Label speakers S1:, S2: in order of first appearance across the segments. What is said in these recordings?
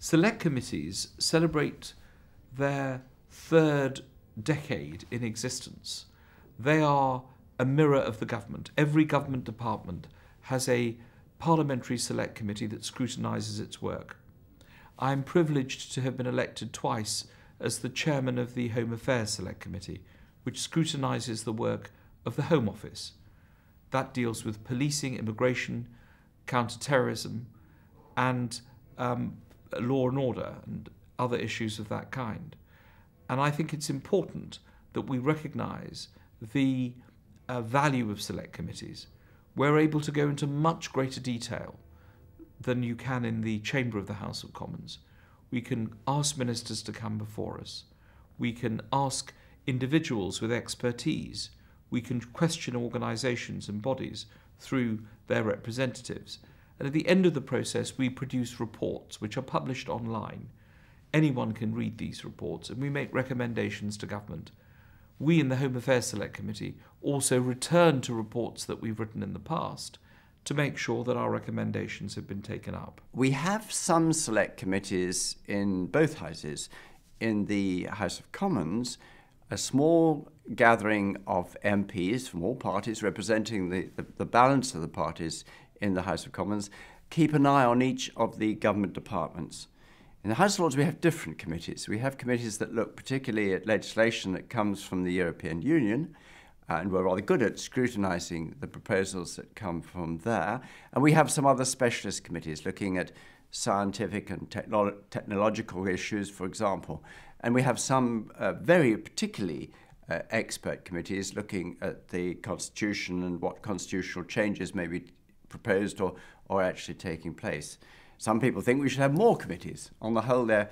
S1: Select committees celebrate their third decade in existence. They are a mirror of the government. Every government department has a parliamentary select committee that scrutinises its work. I'm privileged to have been elected twice as the chairman of the Home Affairs Select Committee, which scrutinises the work of the Home Office. That deals with policing, immigration, counter-terrorism, and law and order and other issues of that kind. And I think it's important that we recognise the value of select committees. We're able to go into much greater detail than you can in the chamber of the House of Commons. We can ask ministers to come before us. We can ask individuals with expertise. We can question organisations and bodies through their representatives. And at the end of the process, we produce reports which are published online. Anyone can read these reports, and we make recommendations to government. We in the Home Affairs Select Committee also return to reports that we've written in the past to make sure that our recommendations have been taken up.
S2: We have some select committees in both houses. In the House of Commons, a small gathering of MPs from all parties representing the balance of the parties in the House of Commons keep an eye on each of the government departments. In the House of Lords, we have different committees. We have committees that look particularly at legislation that comes from the European Union, and we're rather good at scrutinising the proposals that come from there. And we have some other specialist committees looking at scientific and technological issues, for example. And we have some very particularly expert committees looking at the Constitution and what constitutional changes may be proposed or actually taking place. Some people think we should have more committees. On the whole, they're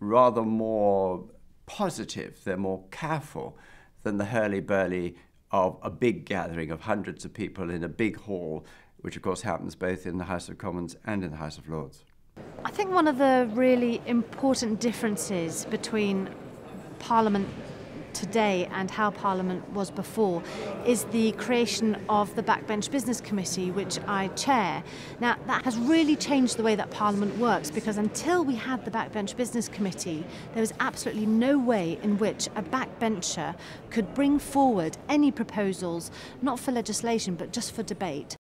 S2: rather more positive, they're more careful than the hurly-burly of a big gathering of hundreds of people in a big hall, which of course happens both in the House of Commons and in the House of Lords.
S3: I think one of the really important differences between Parliament today and how Parliament was before is the creation of the Backbench Business Committee, which I chair. Now, that has really changed the way that Parliament works, because until we had the Backbench Business Committee, there was absolutely no way in which a backbencher could bring forward any proposals, not for legislation, but just for debate.